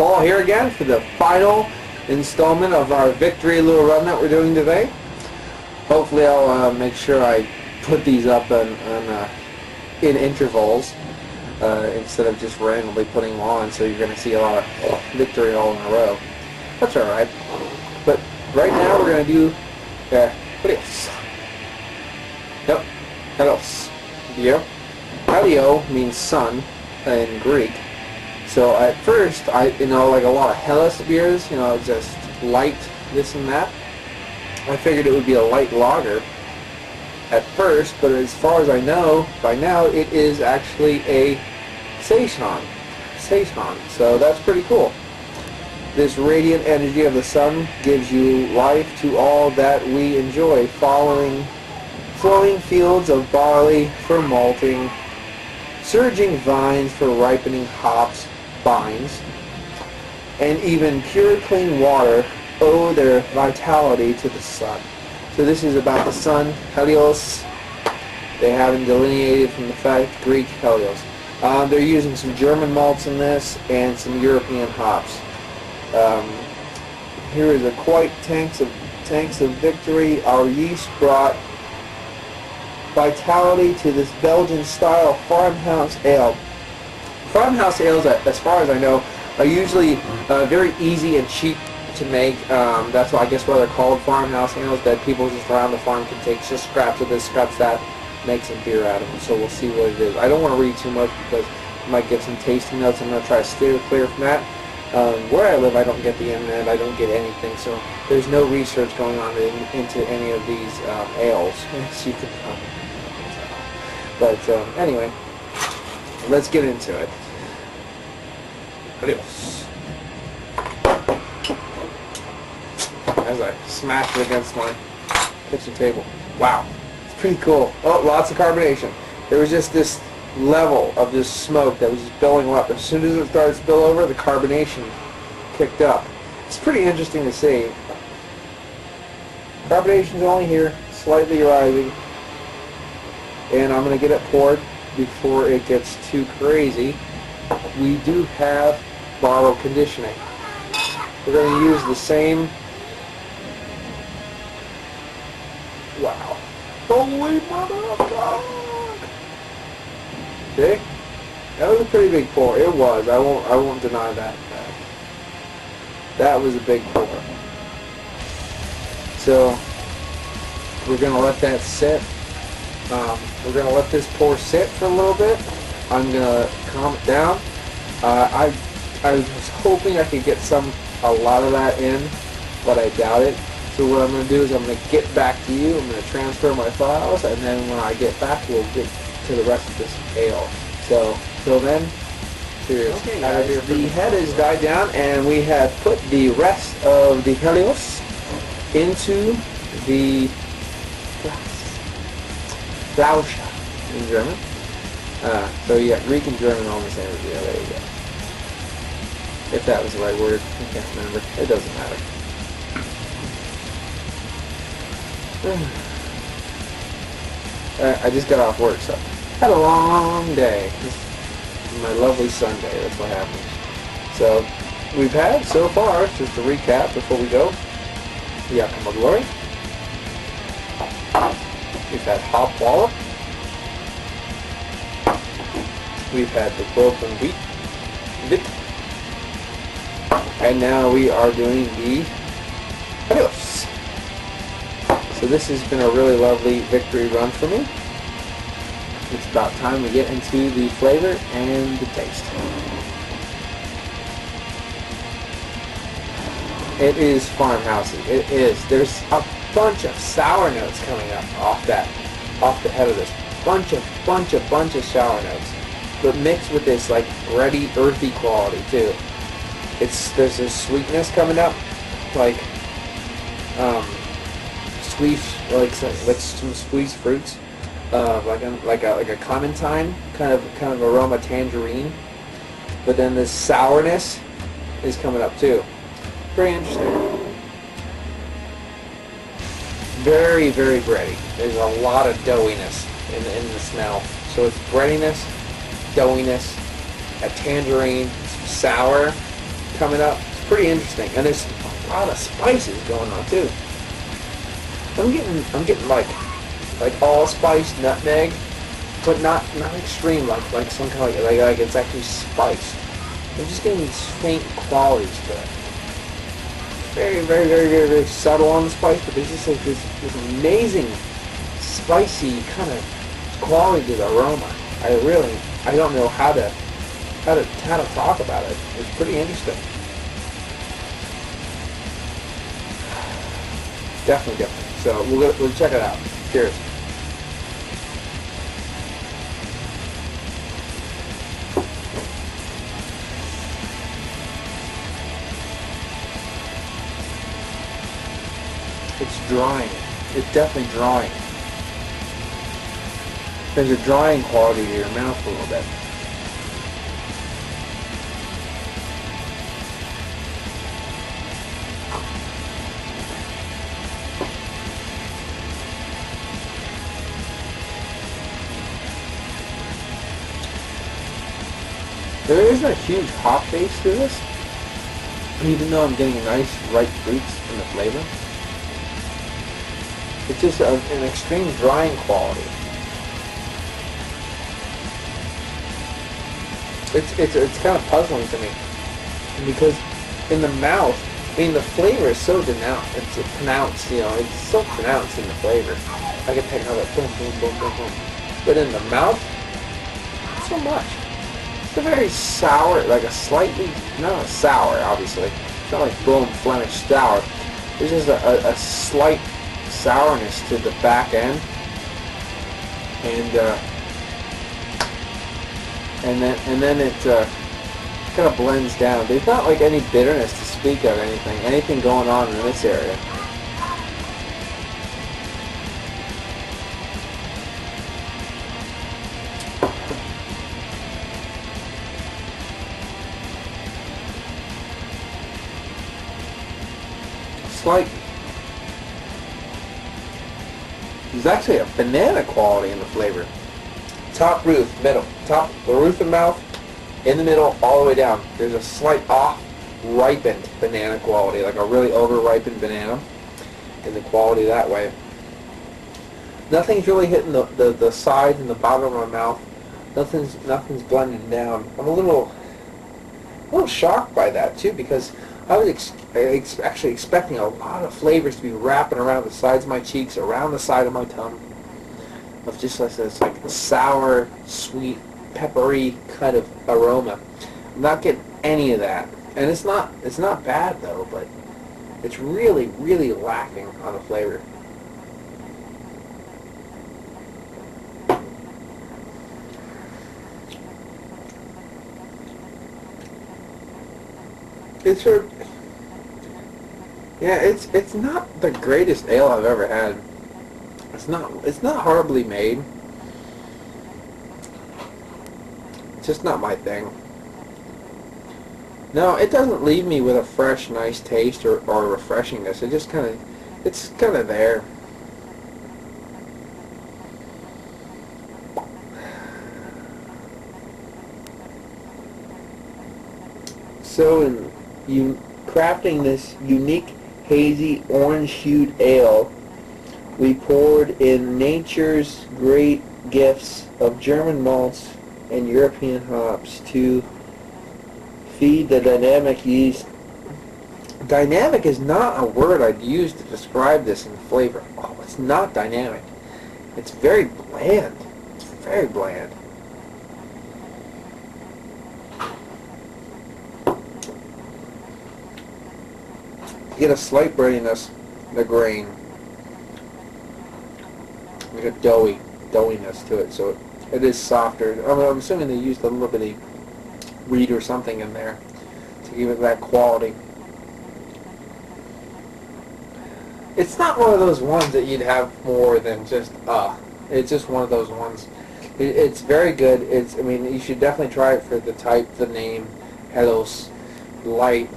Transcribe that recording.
Paul here again for the final installment of our victory little run that we're doing today. Hopefully I'll make sure I put these up in intervals instead of just randomly putting them on, so you're going to see a lot of victory all in a row. That's alright. But right now we're going to do what else? Yep, what else? Dio. Helio means sun in Greek. So at first, like a lot of Helles beers, just light this and that. I figured it would be a light lager at first, but as far as I know, by now it is actually a Seishon. So that's pretty cool. This radiant energy of the sun gives you life to all that we enjoy, flowing fields of barley for malting, surging vines for ripening hops, vines, and even pure clean water owe their vitality to the sun. So this is about the sun, Helios. They haven't delineated from the fact Greek Helios. They're using some German malts in this and some European hops. Here is a quite tanks of victory. Our yeast brought vitality to this Belgian-style farmhouse ale. Farmhouse ales, as far as I know, are usually very easy and cheap to make. That's why I guess why they're called farmhouse ales, that people just around the farm can take just scraps of this, scraps that, make some beer out of them. So we'll see what it is. I don't want to read too much because I might get some tasting notes. I'm going to try to steer clear from that. Where I live, I don't get the internet. I don't get anything, so there's no research going on into any of these ales, as you can tell. But anyway, let's get into it. Adios. As I smashed it against my kitchen table. Wow, it's pretty cool. Oh, lots of carbonation. There was just this level of this smoke that was just billowing up. As soon as it started to spill over, the carbonation kicked up. It's pretty interesting to see. Carbonation's only here, slightly rising, and I'm going to get it poured before it gets too crazy. We do have bottle conditioning. We're going to use the same. Wow. Holy mother of God! See? That was a pretty big pour. It was. I won't deny that. That was a big pour. So we're going to let that sit. We're going to let this pour sit for a little bit. I'm going to calm it down. I was hoping I could get a lot of that in, but I doubt it. So what I'm going to do is I'm going to get back to you. I'm going to transfer my files, and then when I get back, we'll get to the rest of this ale. So till then, cheers. Okay, guys, the head has died down, and we have put the rest of the Helios into the Flausche in German. So you got Greek and German all in the same review. There you go. If that was the right word, I can't remember. It doesn't matter. I just got off work, so had a long day. This is my lovely Sunday. That's what happened. So we've had so far, just to recap before we go, Yakima Glory. We've had Hop Wallop. We've had the Broken Wheat. And now we are doing the Adios. So this has been a really lovely victory run for me. It's about time we get into the flavor and the taste. It is farmhousey. It is. There's a bunch of sour notes coming up off the head of this. Bunch of sour notes, but mixed with this like bready, earthy quality too. There's this sweetness coming up, like some squeezed fruits, like a clementine kind of aroma, tangerine. But then this sourness is coming up too. Very interesting. Very, very bready. There's a lot of doughiness in the smell. So it's breadiness, doughiness, a tangerine, sour, coming up. It's pretty interesting, and there's a lot of spices going on too. I'm getting like allspice, nutmeg, but not extreme like some kind of like it's actually spice. I'm just getting these faint qualities to it. Very, very, very, very, very subtle on the spice, but there's just like this amazing spicy kind of quality to the aroma. I don't know how to talk about it. It's pretty interesting. Definitely different. So we'll check it out. Cheers. It's drying. It's definitely drying. There's a drying quality to your mouth a little bit. There isn't a huge hop base to this, even though I'm getting nice ripe fruits in the flavor. It's just an extreme drying quality. It's kind of puzzling to me because in the mouth, I mean, the flavor is so pronounced. You know, it's so pronounced in the flavor. I can take another boom, boom, boom, boom, boom. But in the mouth, not so much. It's a very sour, like a slightly, not a sour, obviously. It's not like boom, Flemish sour. There's just a slight sourness to the back end, and then it kind of blends down. There's not like any bitterness to speak of, anything going on in this area. It's like there's actually a banana quality in the flavor. Top roof, middle. Top, the roof and mouth, in the middle, all the way down. There's a slight off-ripened banana quality, like a really over-ripened banana, in the quality that way. Nothing's really hitting the sides and the bottom of my mouth. Nothing's blending down. I'm a little shocked by that too, because I was actually expecting a lot of flavors to be wrapping around the sides of my cheeks, around the side of my tongue, of just like this, like sour, sweet, peppery kind of aroma. I'm not getting any of that, and it's not bad though, but it's really, really lacking on the flavor. It's not the greatest ale I've ever had. It's not horribly made. It's just not my thing. No, it doesn't leave me with a fresh, nice taste or refreshingness. It's kind of there. So in crafting this unique hazy orange-hued ale, we poured in nature's great gifts of German malts and European hops to feed the dynamic yeast. Dynamic is not a word I'd use to describe this in flavor. Oh, it's not dynamic. It's very bland. It's very bland. You get a slight breadiness in the grain. Like a doughiness to it, so it is softer. I'm assuming they used a little bit of wheat or something in there to give it that quality. It's not one of those ones that you'd have more than just It's just one of those ones. It's very good. I mean, you should definitely try it for the type, the name, Hellos, light,